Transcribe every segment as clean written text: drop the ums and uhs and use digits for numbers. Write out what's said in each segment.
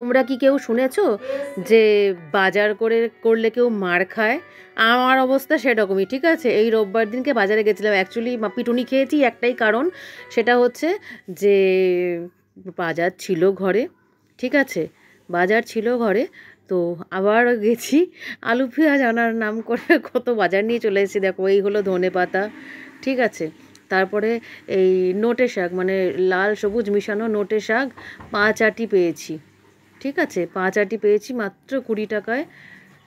তোমরা কি কেউ শুনেছো যে বাজার করলে কেউ মার খায়? আমার অবস্থা সেরকমই, ঠিক আছে। এই রোববার দিনকে বাজারে গেছিলাম, অ্যাকচুয়ালি পিটুনি খেয়েছি একটাই কারণ, সেটা হচ্ছে যে বাজার ছিল ঘরে, ঠিক আছে, বাজার ছিল ঘরে। তো আবার গেছি আলু পেঁয়াজ আনার নাম করে কত বাজার নিয়ে চলে এসেছি। দেখো, এই হলো ধনে পাতা, ঠিক আছে। তারপরে এই নোটে শাক, মানে লাল সবুজ মিশানো নোটে শাক 5 আটি পেয়েছি, ঠিক আছে। 5 আটি পেয়েছি মাত্র 20 টাকায়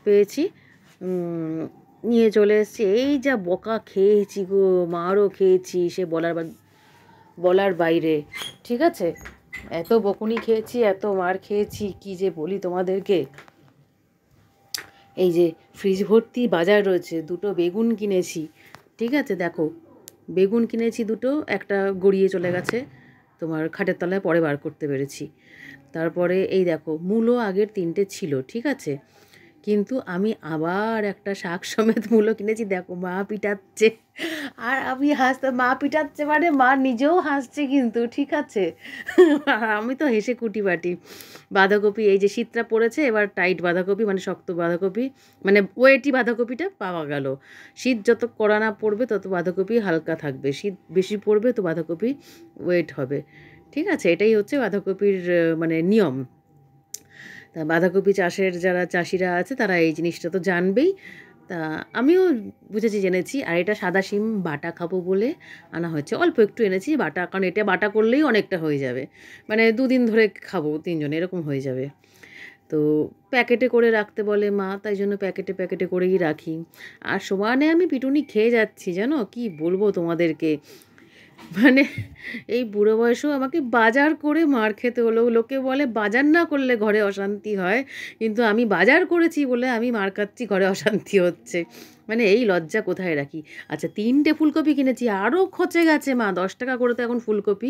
পেয়েছি। নিয়ে চলে এসেছি। এই যা বকা খেয়েছি গো, মারও খেয়েছি, সে বলার বাইরে, ঠিক আছে। এত বকুনি খেয়েছি, এত মার খেয়েছি, কি যে বলি তোমাদেরকে। এই যে ফ্রিজ ভর্তি বাজার রয়েছে, 2টো বেগুন কিনেছি, ঠিক আছে। দেখো, বেগুন কিনেছি 2টো, একটা গড়িয়ে চলে গেছে তোমার খাটের তলায়, পরে বার করতে পেরেছি। তারপরে এই দেখো, মূলো আগের 3টে ছিল, ঠিক আছে, কিন্তু আমি আবার একটা শাক সমেত মূলো কিনেছি। দেখো, মা পিটাচ্ছে আর আমি হাসতে, মা পিটাচ্ছে মানে মা নিজেও হাসছে কিন্তু, ঠিক আছে। আমি তো হেসে কুটি বাটি। বাঁধাকপি, এই যে শীতটা পড়েছে, এবার টাইট বাঁধাকপি, মানে শক্ত বাঁধাকপি, মানে ওয়েটি বাঁধাকপিটা পাওয়া গেল। শীত যত কড়া না পড়বে তত বাঁধাকপি হালকা থাকবে, শীত বেশি পড়বে তো বাঁধাকপি ওয়েট হবে, ঠিক আছে। এটাই হচ্ছে বাঁধাকপির মানে নিয়ম। তা বাঁধাকপি চাষের যারা চাষিরা আছে তারা এই জিনিসটা তো জানবেই। তা আমিও বুঝেছি, জেনেছি। আর এটা সাদা শিম বাটা খাবো বলে আনা হয়েছে, অল্প একটু এনেছি বাটা, কারণ এটা বাটা করলেই অনেকটা হয়ে যাবে, মানে 2 দিন ধরে খাবো 3 জনে, এরকম হয়ে যাবে। তো প্যাকেটে করে রাখতে বলে মা, তাই জন্য প্যাকেটে প্যাকেটে করেই রাখি। আর সমানে আমি পিটুনি খেয়ে যাচ্ছি, জানো কি বলবো তোমাদেরকে। মানে এই বুড়ো বয়সেও আমাকে বাজার করে মার খেতে হলো। লোকে বলে বাজার না করলে ঘরে অশান্তি হয়, কিন্তু আমি বাজার করেছি বলে আমি মার খাচ্ছি, ঘরে অশান্তি হচ্ছে। মানে এই লজ্জা কোথায় রাখি। আচ্ছা, 3টে ফুলকপি কিনেছি, আরও খচে গেছে মা, 10 টাকা করে তো এখন ফুলকপি।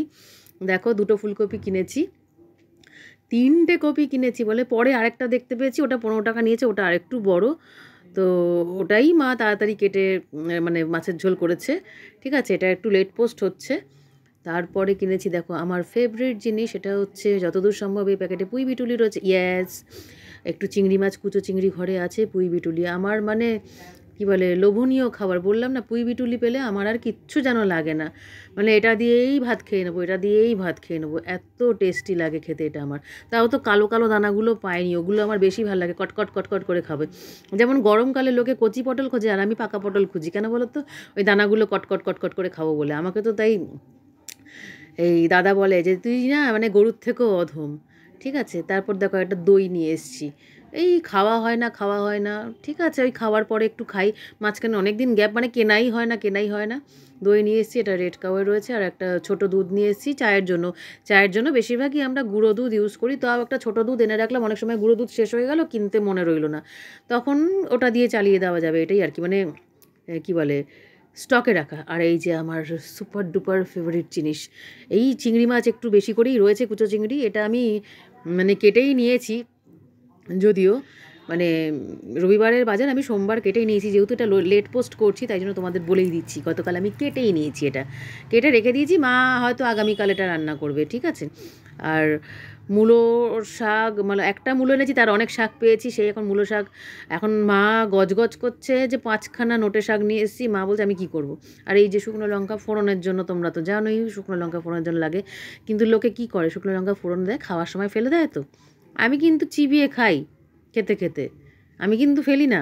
দেখো, 2টো ফুলকপি কিনেছি, 3টে কপি কিনেছি বলে, পরে আরেকটা দেখতে পেয়েছি, ওটা 15 টাকা নিয়েছে, ওটা আরেকটু বড়। তো ওটাই মা তাড়াতাড়ি কেটে মানে মাছের ঝোল করেছে, ঠিক আছে। এটা একটু লেট পোস্ট হচ্ছে। তারপরে কিনেছি, দেখো আমার ফেভারিট জিনিস, এটা হচ্ছে যতদূর সম্ভব এই প্যাকেটে পুঁই বিটুলি রয়েছে, ইয়েস। একটু চিংড়ি মাছ, কুচো চিংড়ি ঘরে আছে, পুঁই বিটুলি আমার মানে কি বলে লোভনীয় খাবার। বললাম না, পুঁই বিটুলি পেলে আমার আর কিচ্ছু যেন লাগে না, মানে এটা দিয়েই ভাত খেয়ে নেবো, এটা দিয়েই ভাত খেয়ে নেবো, এত টেস্টি লাগে খেতে এটা আমার। তাও তো কালো কালো দানাগুলো পাইনি, ওগুলো আমার বেশি ভালো লাগে, কটকট কটকট করে খাবে। যেমন গরমকালে লোকে কচি পটল খোঁজে, আর আমি পাকা পটল খুঁজি, কেন বলো তো? ওই দানাগুলো কটকট কটকট করে খাবো বলে। আমাকে তো তাই এই দাদা বলে যে তুই না মানে গরুর থেকেও অধম, ঠিক আছে। তারপর দেখো, একটা দই নিয়ে এসেছি, এই খাওয়া হয় না খাওয়া হয় না, ঠিক আছে, ওই খাওয়ার পরে একটু খাই, মাঝখানে অনেক দিন গ্যাপ, মানে কেনাই হয় না। দই নিয়ে এসেছি, এটা রেড কাওয়ার রয়েছে। আর একটা ছোট দুধ নিয়ে এসেছি চায়ের জন্য বেশিরভাগই আমরা গুঁড়ো দুধ ইউজ করি, তাও একটা ছোট দুধ এনে রাখলাম, অনেক সময় গুঁড়ো দুধ শেষ হয়ে গেল, কিনতে মনে রইলো না, তখন ওটা দিয়ে চালিয়ে দেওয়া যাবে, এটাই আর কি, মানে কি বলে, স্টকে রাখা। আর এই যে আমার সুপার ডুপার ফেভারিট জিনিস, এই চিংড়ি মাছ একটু বেশি করেই রয়েছে, কুচো চিংড়ি, এটা আমি মানে কেটেই নিয়েছি, যদিও মানে রবিবারের বাজার আমি সোমবার কেটেই নিয়েছি, যেহেতু এটা লেট পোস্ট করছি তাই জন্য তোমাদের বলেই দিচ্ছি, গতকাল আমি কেটেই নিয়েছি, এটা কেটে রেখে দিয়েছি, মা হয়তো আগামীকাল এটা রান্না করবে, ঠিক আছে। আর মূলো শাক, মানে একটা মূলো এনেছি, তার অনেক শাক পেয়েছি, সেই এখন মূলো শাক, এখন মা গজগজ করছে যে 5খানা নোটে শাক নিয়ে এসেছি, মা বলছে আমি কি করব। আর এই যে শুকনো লঙ্কা ফোড়নের জন্য, তোমরা তো জানোই শুকনো লঙ্কা ফোড়নের জন্য লাগে, কিন্তু লোকে কি করে, শুকনো লঙ্কা ফোড়ন দেয় খাওয়ার সময় ফেলে দেয়, তো আমি কিন্তু চিবিয়ে খাই খেতে খেতে, আমি কিন্তু ফেলি না।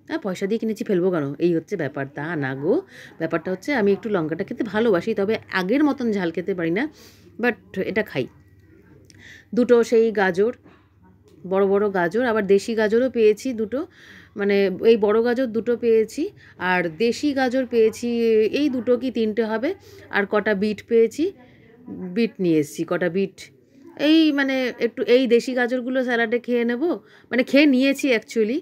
হ্যাঁ, পয়সা দিয়ে কিনেছি, ফেলবো কেন, এই হচ্ছে ব্যাপার। তা না গো, ব্যাপারটা হচ্ছে আমি একটু লঙ্কাটা খেতে ভালোবাসি, তবে আগের মতন ঝাল খেতে পারি না, বাট এটা খাই। 2টো সেই গাজর, বড় বড় গাজর, আবার দেশি গাজরও পেয়েছি 2টো, মানে এই বড় গাজর 2টো পেয়েছি, আর দেশি গাজর পেয়েছি এই 2টো কি 3টে হবে। আর কটা বিট পেয়েছি, বিট নিয়ে এসেছি কটা বিট, এই মানে একটু এই দেশি গাজরগুলো স্যালাডে খেয়ে নেব, মানে খেয়ে নিয়েছি অ্যাকচুয়ালি।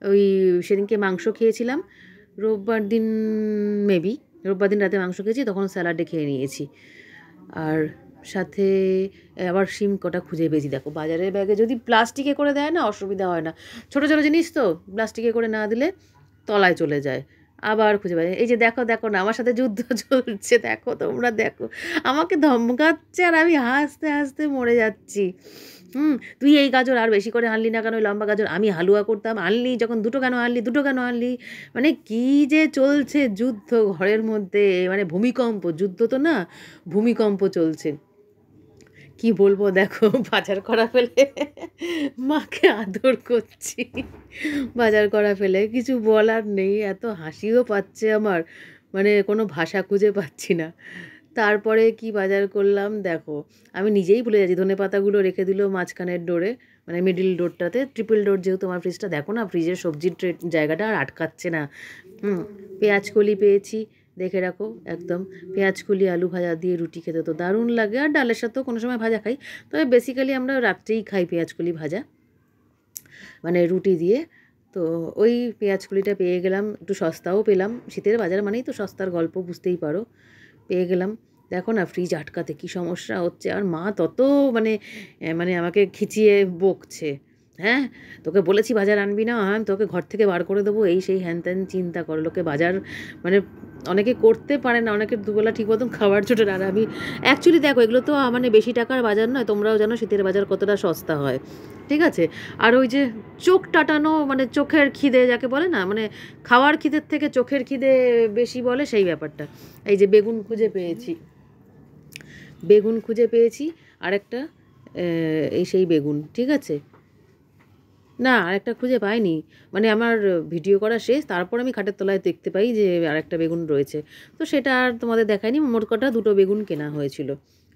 ওই সেদিনকে মাংস খেয়েছিলাম, রোববার দিন, মেবি রোববার দিন রাতে মাংস খেয়েছি, তখন স্যালাডে খেয়ে নিয়েছি। আর সাথে আবার শিম কটা খুঁজে পেয়েছি। দেখো, বাজারের ব্যাগে যদি প্লাস্টিকে করে দেয় না, অসুবিধা হয় না, ছোটো ছোটো জিনিস তো প্লাস্টিকে করে না দিলে তলায় চলে যায়, আবার খুঁজে পাই। এই যে দেখো দেখো না, আমার সাথে যুদ্ধ চলছে, দেখো তোমরা দেখো, আমাকে ধমকাচ্ছে আর আমি হাসতে হাসতে মরে যাচ্ছি, তুই এই গাজর আর বেশি করে আনলি না কেন, ওই লম্বা গাজর, আমি হালুয়া করতাম, আনলি যখন দুটো কেন আনলি, দুটো কেন আনলি। মানে কী যে চলছে যুদ্ধ ঘরের মধ্যে, মানে ভূমিকম্প, যুদ্ধ তো না, ভূমিকম্প চলছে। কি বলবো, দেখো বাজার করা ফেলে মাকে আদর করছি, বাজার করা ফেলে কিছু বলার নেই, এত হাসিও পাচ্ছে আমার, মানে কোনো ভাষা খুঁজে পাচ্ছি না। তারপরে কি বাজার করলাম দেখো, আমি নিজেই ভুলে যাচ্ছি, ধনে পাতাগুলো রেখে দিল মাঝখানের ডোরে, মানে মিডিল ডোরটাতে, ট্রিপল ডোর যেহেতু আমার ফ্রিজটা, দেখো না ফ্রিজের সবজির জায়গাটা আর আটকাচ্ছে না। পেঁয়াজ কলি পেয়েছি, দেখে রাখো একদম, পেঁয়াজ কলি আলু ভাজা দিয়ে রুটি খেতে তো দারুণ লাগে, আর ডালের সাথেও কোনো সময় ভাজা খাই, তবে বেসিক্যালি আমরা রাত্রেই খাই পেঁয়াজ কলি ভাজা, মানে রুটি দিয়ে। তো ওই পেঁয়াজ কলিটা পেয়ে গেলাম, একটু সস্তাও পেলাম, শীতের বাজার মানেই তো সস্তার গল্প, বুঝতেই পারো, পেয়ে গেলাম। দেখো না ফ্রিজ আটকাতে কী সমস্যা হচ্ছে, আর মা তত মানে মানে আমাকে খিচিয়ে বকছে, হ্যাঁ তোকে বলেছি বাজার আনবি না, হ্যাঁ তোকে ঘর থেকে বার করে দেবো, এই সেই হ্যান ত্যান চিন্তা করো, লোকে বাজার মানে অনেকে করতে পারে না, অনেকের দুবেলা ঠিক মতন খাবার জোটে না। আর আমি অ্যাকচুয়ালি দেখো এগুলো তো মানে বেশি টাকার বাজার নয়, তোমরাও জানো শীতের বাজার কতটা সস্তা হয়, ঠিক আছে। আর ওই যে চোখ টাটানো, মানে চোখের খিদে যাকে বলে না, মানে খাওয়ার খিদের থেকে চোখের খিদে বেশি বলে, সেই ব্যাপারটা। এই যে বেগুন খুঁজে পেয়েছি, বেগুন খুঁজে পেয়েছি আরেকটা, এই সেই বেগুন, ঠিক আছে। না আরেকটা খুঁজে পাইনি, মানে আমার ভিডিও করা শেষ, তারপর আমি খাটের তলায় দেখতে পাই যে আরেকটা বেগুন রয়েছে, তো সেটা আর তোমাদের দেখায়নি। মোট কথা দুটো বেগুন কেনা হয়েছিল,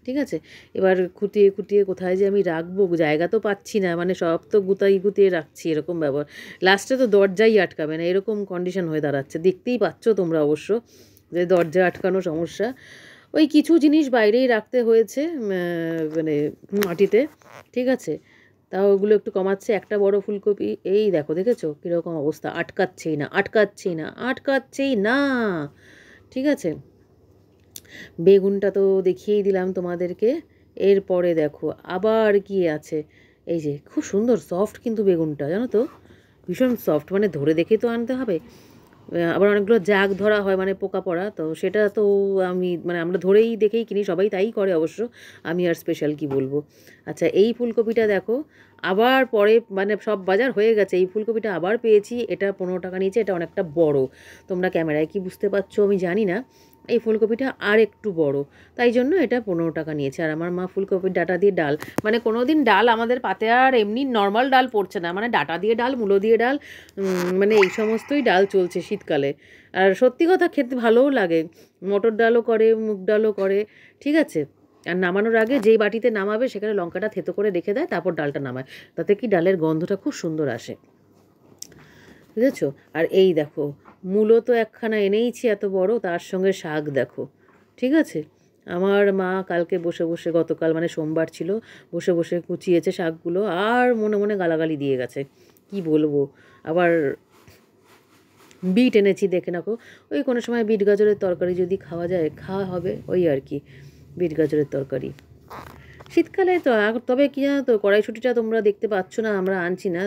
ঠিক আছে। এবার খুঁটিয়ে খুঁটিয়ে কোথায় যে আমি রাখবো, জায়গা তো পাচ্ছি না, মানে সব তো গুতিয়ে রাখছি, এরকম ব্যবহার, লাস্টে তো দরজাই আটকাবে না, এরকম কন্ডিশন হয়ে দাঁড়াচ্ছে, দেখতেই পাচ্ছ তোমরা অবশ্য যে দরজা আটকানো সমস্যা। ওই কিছু জিনিস বাইরেই রাখতে হয়েছে, মানে মাটিতে, ঠিক আছে। তাও ওগুলো একটু কমাচ্ছে। একটা বড় ফুলকপি, এই দেখো দেখেছো কীরকম অবস্থা, আটকাচ্ছেই না, আটকাচ্ছেই না, আটকাচ্ছেই না, ঠিক আছে। বেগুনটা তো দেখিয়েই দিলাম তোমাদেরকে। এরপরে দেখো আবার কি আছে, এই যে খুব সুন্দর সফট কিন্তু বেগুনটা, জানো তো, ভীষণ সফট, মানে ধরে দেখে তো আনতে হবে। আবার অনেকগুলো জাগ ধরা হয়, মানে পোকা পড়া, তো সেটা তো আমি মানে আমরা ধরেই দেখেই কিনি, সবাই তাই করে অবশ্য, আমি আর স্পেশাল কি বলবো। আচ্ছা এই ফুলকপিটা দেখো, আবার পরে মানে সব বাজার হয়ে গেছে, এই ফুলকপিটা আবার পেয়েছি, এটা 15 টাকা নিয়েছে, এটা অনেকটা বড়, তোমরা ক্যামেরায় কি বুঝতে পারছো আমি জানি না, এই ফুলকপিটা আর একটু বড়, তাই জন্য এটা 15 টাকা নিয়েছে। আর আমার মা ফুলকপির ডাঁটা দিয়ে ডাল, মানে কোনো দিন ডাল আমাদের পাতে আর এমনি নর্মাল ডাল পড়ছে না, মানে ডাঁটা দিয়ে ডাল, মূলো দিয়ে ডাল, মানে এই সমস্তই ডাল চলছে শীতকালে। আর সত্যি কথা খেতে ভালোও লাগে, মটর ডালও করে, মুগ ডালও করে, ঠিক আছে। আর নামানোর আগে যেই বাটিতে নামাবে সেখানে লঙ্কাটা থেতো করে রেখে দেয়, তারপর ডালটা নামায়, তাতে কি ডালের গন্ধটা খুব সুন্দর আসে, বুঝেছো। আর এই দেখো মূলো তো একখানা এনেইছি এত বড়, তার সঙ্গে শাক দেখো, ঠিক আছে। আমার মা কালকে বসে বসে, গতকাল মানে সোমবার ছিল, বসে বসে কুচিয়েছে শাকগুলো, আর মনে মনে গালাগালি দিয়ে গেছে, কি বলবো। আবার বিট এনেছি, দেখে নাকো, ওই কোনো সময় বিট গাজরের তরকারি যদি খাওয়া যায়, খাওয়া হবে, ওই আর কি, বিট গাজরের তরকারি শীতকালে তো। তবে কি জানো তো, কড়াইশুঁটিটা তোমরা দেখতে পাচ্ছ না, আমরা আনছি না,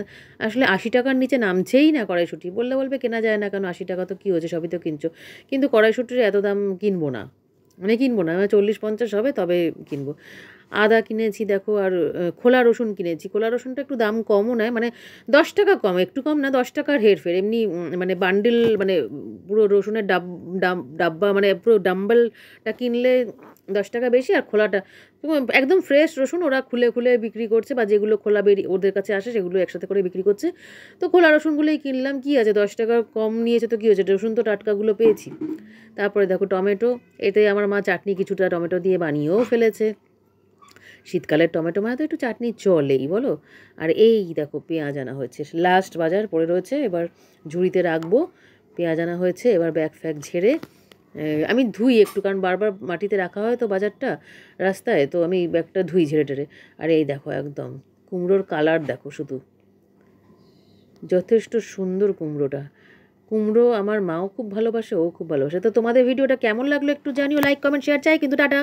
আসলে 80 টাকার নিচে নামছেই না কড়াইশুঁটি, বললে বলবে কেনা যায় না কেন, 80 টাকা তো কী হয়েছে, সবই তো কিনছো, কিন্তু কড়াইশুঁটির এত দাম কিনবো না, মানে কিনবো না, 40-50 হবে তবে কিনবো। আদা কিনেছি দেখো, আর খোলা রসুন কিনেছি, খোলা রসুনটা একটু দাম কমও নেয়, মানে 10 টাকা কম, একটু কম না, 10 টাকার হেরফের, এমনি মানে বান্ডিল, মানে পুরো রসুনের ডাব্বা, মানে পুরো ডাম্বেলটা কিনলে 10 টাকা বেশি, আর খোলাটা একদম ফ্রেশ রসুন ওরা খুলে খুলে বিক্রি করছে, বা যেগুলো খোলা বেরিয়ে ওদের কাছে আসে সেগুলো একসাথে করে বিক্রি করছে, তো খোলা রসুনগুলোই কিনলাম, কি আছে 10 টাকা কম নিয়েছে তো কী হয়েছে, রসুন তো টাটকাগুলো পেয়েছি। তারপরে দেখো টমেটো, এতে আমার মা চাটনি কিছুটা টমেটো দিয়ে বানিয়েও ফেলেছে, শীতকালের টমেটো মানে তো একটু চাটনি চলেই বলো। আর এই দেখো পেঁয়াজ আনা হয়েছে, লাস্ট বাজার পড়ে রয়েছে, এবার ঝুড়িতে রাখবো, পেঁয়াজ আনা হয়েছে, এবার ব্যাগ ফ্যাগ ঝেড়ে আমি ধুই একটু, কারণ বারবার মাটিতে রাখা হয় তো বাজারটা রাস্তায়, তো আমি ব্যাগটা ধুই ঝেড়ে টেড়ে। আর এই দেখো একদম কুমড়োর কালার দেখো শুধু, যথেষ্ট সুন্দর কুমড়োটা, কুমড়ো আমার মাও খুব ভালোবাসে, ও খুব ভালোবাসে। তো তোমাদের ভিডিওটা কেমন লাগলো একটু জানিও, লাইক কমেন্ট শেয়ার চাই কিন্তু, টাটা।